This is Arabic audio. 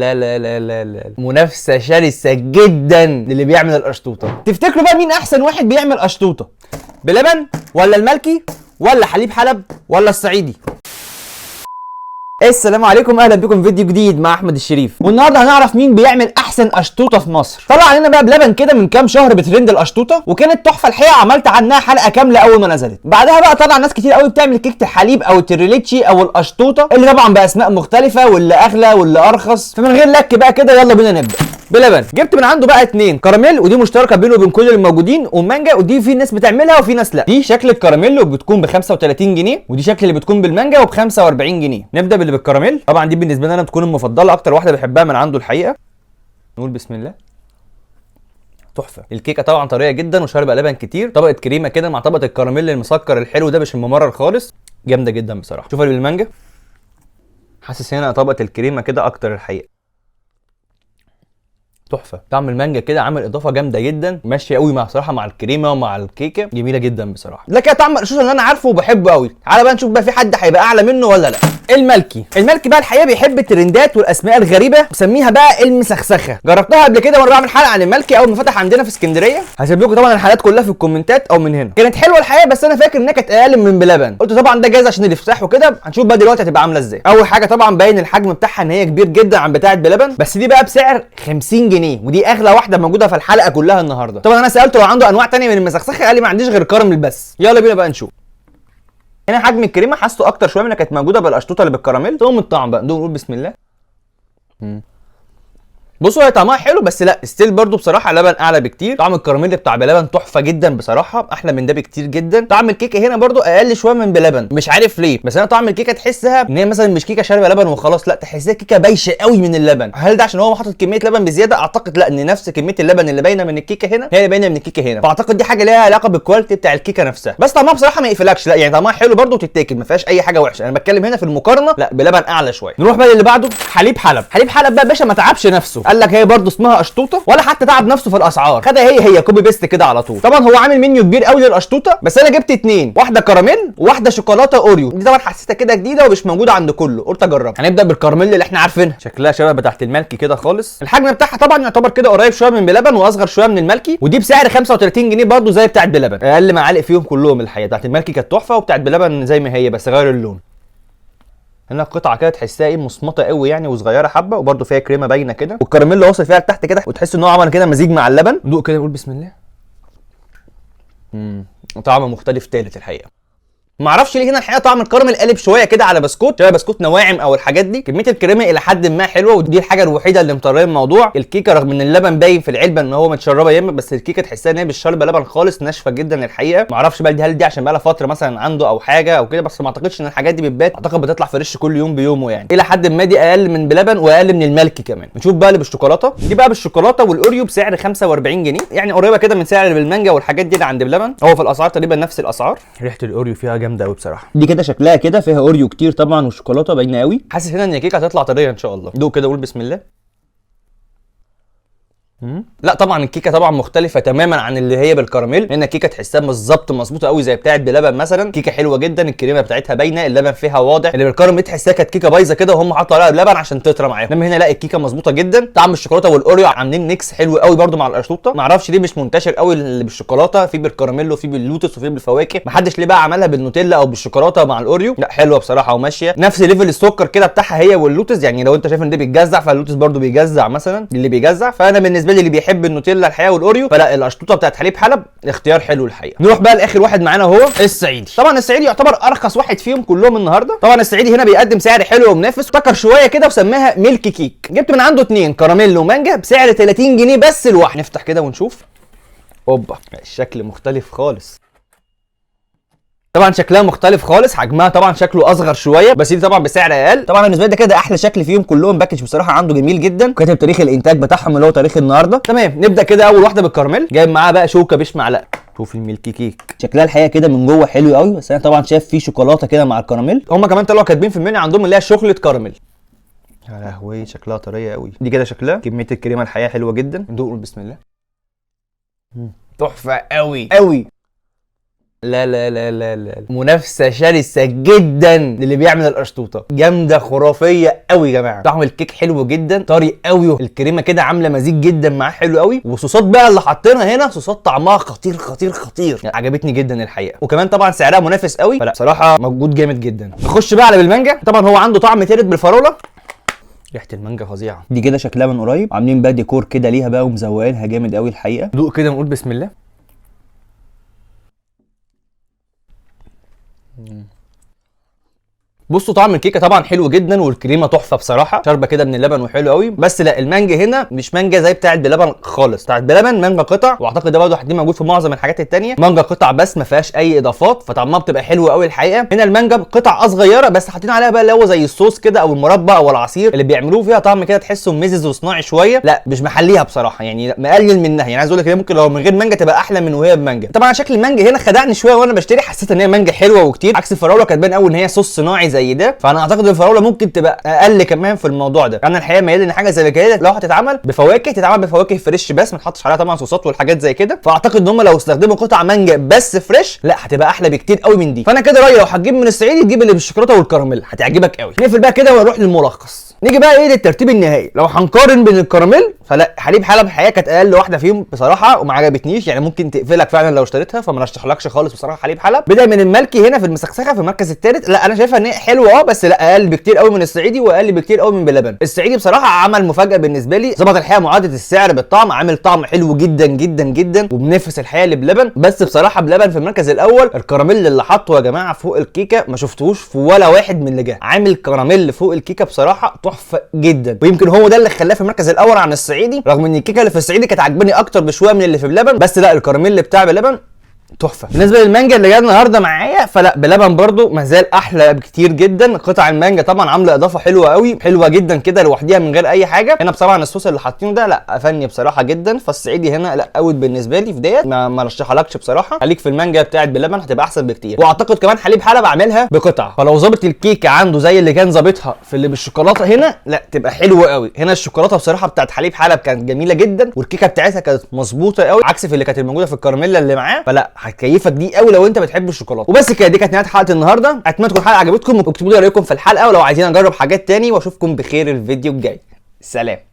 لا لا لا لا لا، منافسه شرسه جدا للي بيعمل القشطوطه. تفتكروا بقى مين احسن واحد بيعمل قشطوطه؟ بلبن ولا الملكي ولا حليب حلب ولا الصعيدي؟ السلام عليكم، اهلا بكم في فيديو جديد مع احمد الشريف. والنهارده هنعرف مين بيعمل احسن قشطوطه في مصر. طلع علينا بقى بلبن كده من كام شهر بترند القشطوطه، وكانت تحفه الحقيقه، عملت عنها حلقه كامله اول ما نزلت. بعدها بقى طلع ناس كتير قوي بتعمل كيكه الحليب او التريليتشي او القشطوطه، اللي طبعا باسماء مختلفه واللي اغلى واللي ارخص. فمن غير لك بقى كده يلا بينا نبدا. بلبن جبت من عنده بقى 2 كراميل، ودي مشتركه بينه وبين كل الموجودين، ومانجا، ودي في ناس بتعملها وفي ناس لا. دي شكل الكراميل وبتكون ب 35 جنيه، ودي شكل اللي بتكون بالمانجا وب 45 جنيه. نبدا باللي بالكراميل. طبعا دي بالنسبه لي انا بتكون المفضله، اكتر واحده بحبها من عنده الحقيقه. نقول بسم الله. تحفه. الكيكه طبعا طريه جدا وشاربه لبن كتير، طبقه كريمه كده مع طبقه الكراميل المسكر الحلو ده مش الممرر خالص، جامده جدا بصراحه. شوف اللي بالمانجا، حاسس هنا طبقه الكريمه كده اكتر الحقيقه. تحفه. طعم المانجا كده عامل اضافه جامده جدا، ماشيه قوي مع صراحه مع الكريمه ومع الكيكه، جميله جدا بصراحه. ده كده طعم القشطوطه اللي انا عارفه وبحبه قوي. تعالى بقى نشوف بقى في حد هيبقى اعلى منه ولا لا. الملكي بقى الحقيقه بيحب الترندات والاسماء الغريبه، بسميها بقى المسخسخه. جربتها قبل كده مره، اعمل حلقه عن الملكي اول ما فتح عندنا في اسكندريه، هسيب لكم طبعا الحلقات كلها في الكومنتات او من هنا. كانت حلوه الحقيقه، بس انا فاكر انها كانت اقل من بلبن. قلت طبعا ده جايز عشان الافتتاح وكده. هنشوف بقى دلوقتي هتبقى عامله ازاي. اول حاجه طبعا باين الحجم بتاعها ان هي كبير جدا عن بتاعه بلبن، بس دي بقى بسعر 50 جنيه، ودي اغلى واحده موجوده في الحلقه كلها النهارده. طبعا انا سالته لو عنده انواع ثانيه من المسخسخه، قال لي ما عنديش غير كراميل بس. يلا بينا بقى نشوف. هنا حجم الكريمه حاسه اكتر شويه من اللي كانت موجوده بالقشطوطه اللي بالكراميل. تقوم الطعم بقى نقول بسم الله. بصوا هي طعمها حلو، بس لا ستيل برضو بصراحه لبن اعلى بكتير. طعم الكراميل بتاع بلبن تحفه جدا بصراحه، احلى من ده بكتير جدا. طعم الكيكه هنا برضو اقل شويه من بلبن، مش عارف ليه، بس انا طعم الكيكه تحسها ان هي مثلا مش كيكه شاربه لبن وخلاص، لا تحسها كيكه بايشه قوي من اللبن. هل ده عشان هو حاطط كميه لبن بزياده؟ اعتقد لا، ان نفس كميه اللبن اللي باينه من الكيكه هنا هي اللي باينه من الكيكه هنا، فاعتقد دي حاجه ليها علاقه بالكواليتي بتاع الكيكه نفسها. بس طعمها بصراحه ما يقفلكش، لا يعني طعمها حلو برضو وتتاكل، ما فيهاش اي حاجه وحشه. انا بتكلم هنا في المقارنه لا بلبن اعلى شويه. نروح بقى اللي بعده، حليب حلب. حليب حلب بقى باشا ما تعبش نفسه، قال لك هي برضو اسمها قشطوطه، ولا حتى تعب نفسه في الاسعار، خدها هي كوبي بيست كده على طول. طبعا هو عامل منيو كبير قوي للقشطوطه، بس انا جبت 2، واحده كراميل وواحده شوكولاته اوريو. دي طبعا حسيتها كده جديده ومش موجوده عند كله، قلت اجربها. هنبدا بالكراميل اللي احنا عارفينها، شكلها شبه بتاعه الملكي كده خالص. الحجم بتاعها طبعا يعتبر كده قريب شويه من بلبن واصغر شويه من الملكي، ودي بسعر 35 جنيه برضو زي بتاعه بلبن. اقل معالق فيهم كلهم الحقيقه. بتاعه الملكي كانت تحفه، وبتاعه بلبن زي ما هي بس غير اللون. هنا قطعه كده تحسها ايه مصمطه قوي يعني وصغيره حبه، وبرده فيها كريمه باينه كده، والكراميل اللي واصل فيها لتحت كده، وتحس ان هو عمل كده مزيج مع اللبن. دوق كده نقول بسم الله. طعم مختلف تالت الحقيقه. ما اعرفش ليه هنا الحقيقه طعم الكراميل قالب شويه كده على بسكوت، شويه بسكوت نواعم او الحاجات دي. كميه الكريمه الى حد ما حلوه، ودي الحاجه الوحيده اللي مطريه الموضوع. الكيكه رغم ان اللبن باين في العلبه ان هو متشربه ياما، بس الكيكه تحسها ان هي مش شاربه لبن خالص، ناشفه جدا الحقيقه. ما اعرفش بقى هل دي عشان بقى لها فتره مثلا عنده او حاجه او كده، بس ما اعتقدش ان الحاجات دي بتبات، اعتقد بتطلع فريش كل يوم بيومه يعني. الى حد ما دي اقل من بلبن واقل من الملكي كمان. نشوف بقى اللي بالشوكولاته. دي بقى بالشوكولاته والاوريو بسعر 45 جنيه، يعني قريبه كده من سعر اللي بالمانجا والحاجات دي اللي عند بلبن. هو في الاسعار تقريبا نفس الاسعار. ريحه الاوريو فيها جامده قوي بصراحه. دي كده شكلها كده فيها اوريو كتير طبعا والشوكولاته باينه قوي. حاسس هنا ان الكيكه هتطلع طريه ان شاء الله. دوق كده قول بسم الله. لا طبعا الكيكه طبعا مختلفه تماما عن اللي هي بالكراميل. هنا الكيكه تحسها بالظبط مظبوطه قوي زي بتاعه بلبن مثلا. كيكه حلوه جدا، الكريمه بتاعتها باينه، اللبن فيها واضح. اللي بالكراميل تحسها كانت كيكه بايظه كده وهم حطوا عليها اللبن عشان تطرى معاهم، انما هنا لا الكيكه مظبوطه جدا. طعم الشوكولاته والاوريو عاملين ميكس حلو قوي برده مع القشطوطه. ما اعرفش ليه مش منتشر قوي اللي بالشوكولاته، في بالكراميل وفي باللوتس وفي بالفواكه. ما حدش ليه بقى عملها بالنوتيلا او بالشوكولاته مع الاوريو. لا حلوه بصراحه وماشيه نفس ليفل السكر كده بتاعها هي واللوتس. يعني لو انت شايف ان ده بيتجزع فاللوتس برده بيجزع مثلا اللي بيجزع. فانا بالنسبه لي اللي بيحب النوتيلا الحقيقه والاوريو، فلا القشطوطه بتاعت حليب حلب اختيار حلو الحقيقه. نروح بقى لاخر واحد معانا هو الصعيدي. طبعا الصعيدي يعتبر ارخص واحد فيهم كلهم النهارده. طبعا الصعيدي هنا بيقدم سعر حلو ومنافس، افتكر شويه كده وسماها ميلك كيك. جبت من عنده 2 كراميل ومانجا بسعر 30 جنيه بس الواحد. نفتح كده ونشوف. اوبا الشكل مختلف خالص. طبعا شكلها مختلف خالص، حجمها طبعا شكله اصغر شويه، بس دي طبعا بسعر اقل. طبعا بالنسبه لي ده كده احلى شكل فيهم كلهم. باكج بصراحه عنده جميل جدا، كاتب تاريخ الانتاج بتاعهم اللي هو تاريخ النهارده. تمام نبدا كده. اول واحده بالكراميل، جايب معاها بقى شوكه مش معلقه. شوف الميلكي كيك شكلها الحقيقه كده من جوه حلو قوي، بس انا طبعا شايف فيه شوكولاته كده مع الكراميل. هم كمان طلعوا كاتبين في المنيو عندهم اللي هي شوكليت كراميل. يا لهوي شكلها طريه قوي. دي كده شكلها كميه الكريمه الحقيقه حلوه جدا. ندوق بسم الله. تحفه قوي قوي. لا لا لا لا لا، منافسه شرسه جدا للي بيعمل القشطوطه، جامده خرافيه قوي يا جماعه. طعم الكيك حلو جدا، طري قوي، الكريمه كده عامله مزيج جدا معاه حلو قوي، والصوصات بقى اللي حاطينها هنا صوصات طعمها خطير خطير خطير، يعني عجبتني جدا الحقيقه. وكمان طبعا سعرها منافس قوي، فلا بصراحه موجود جامد جدا. نخش بقى على بالمانجا. طبعا هو عنده طعم تالت بالفراوله، ريحه المانجا فظيعه. دي كده شكلها من قريب، عاملين بقى ديكور كده ليها بقى ومزوقينها جامد قوي الحقيقه. دوق كده ونقول بسم الله. بصوا طعم الكيكه طبعا حلو جدا، والكريمه تحفه بصراحه، شاربه كده من اللبن وحلو قوي. بس لا، المانجا هنا مش مانجا زي بتاعه بلبن خالص. بتاعه بلبن مانجا قطع، واعتقد ده برضه هتلاقيه موجود في معظم الحاجات التانيه، مانجا قطع بس ما فيهاش اي اضافات، فطعمها بتبقى حلو قوي الحقيقه. هنا المانجا قطع صغيره بس حاطين عليها بقى اللي هو زي الصوص كده او المربى او العصير اللي بيعملوه فيها، طعم كده تحسه مزز وصناعي شويه، لا مش محليها بصراحه، يعني مقلل منها. يعني عايز اقول لك ممكن لو من غير مانجا تبقى احلى من وهي بمانجا. طبعا شكل المانجا هنا خدعني شويه وانا بشتري، حسيت ان هي مانجا حلوه وكتير، عكس الفراوله كانت باين قوي ان هي صوص صناعي زي ده. فانا اعتقد الفراوله ممكن تبقى اقل كمان في الموضوع ده. انا الحقيقه ميال ان حاجه زي كده لو هتتعمل بفواكه تتعمل بفواكه فريش بس، ما تحطش عليها طبعا صوصات والحاجات زي كده. فاعتقد ان هم لو استخدموا قطع مانجا بس فريش لا هتبقى احلى بكتير قوي من دي. فانا كده رايي لو هتجيب من الصعيدي تجيب اللي بالشوكولاته والكراميل، هتعجبك قوي. نقفل بقى كده ونروح للملخص. نيجي بقى ايه للترتيب النهائي. لو هنقارن بين الكراميل فلا، حليب حلب الحقيقه كانت اقل واحده فيهم بصراحه وما عجبتنيش، يعني ممكن تقفلك فعلا لو اشتريتها، فما رشحلكش خالص بصراحه حليب حلب. بدأ من الملكي هنا في المسخسخه في المركز الثالث، لا انا شايفها ان هي حلوه بس لا اقل بكتير قوي من الصعيدي واقل بكتير قوي من بلبن. الصعيدي بصراحه عمل مفاجاه بالنسبه لي، ظبط الحقيقه معادله السعر بالطعم، عامل طعم حلو جدا جدا جدا وبنفس الحقيقه لبلبن. بس بصراحه بلبن في المركز الاول. الكراميل اللي حاطه يا جماعه فوق الكيكه ما شفتهوش في ولا واحد من اللي جه، عامل كراميل فوق الكيكه بصراحه تحفه جدا، ويمكن هو ده اللي خلاه في المركز الاول عن الصعيدي، رغم ان الكيكه اللي في الصعيدي كانت عجباني اكتر بشويه من اللي في بلبن. بس لا، الكراميل بتاع بلبن تحفه. بالنسبه للمانجا اللي جايه النهارده معايا فلا، بلبن برضو مازال احلى بكتير جدا. قطع المانجا طبعا عامله اضافه حلوه قوي، حلوه جدا كده لوحديها من غير اي حاجه. هنا بصراحه الصوص اللي حاطينه ده لا فني بصراحه جدا، فالصعيدي هنا لا اوت بالنسبه لي في ديت، ما رشحلكش بصراحه. خليك في المانجا بتاعت بلبن هتبقى احسن بكتير. واعتقد كمان حليب حلب عاملها بقطع، فلو ظابط الكيكه عنده زي اللي كان ظابطها في اللي بالشوكولاته هنا لا تبقى حلوه قوي. هنا الشوكولاته بصراحه بتاعت حليب حلب كانت جميله جدا، والكيكه بتاعتها كانت مظبوطه قوي عكس في اللي كانت موجوده في الكراميلا اللي معاه، فلا هتكيفك دي قوي لو انت بتحب الشوكولاته. وبس كده، دي كانت نهايه حلقه النهارده. اتمنى تكون الحلقه عجبتكم، واكتبوا لي رايكم في الحلقه، ولو عايزين اجرب حاجات تاني، واشوفكم بخير الفيديو الجاي. سلام.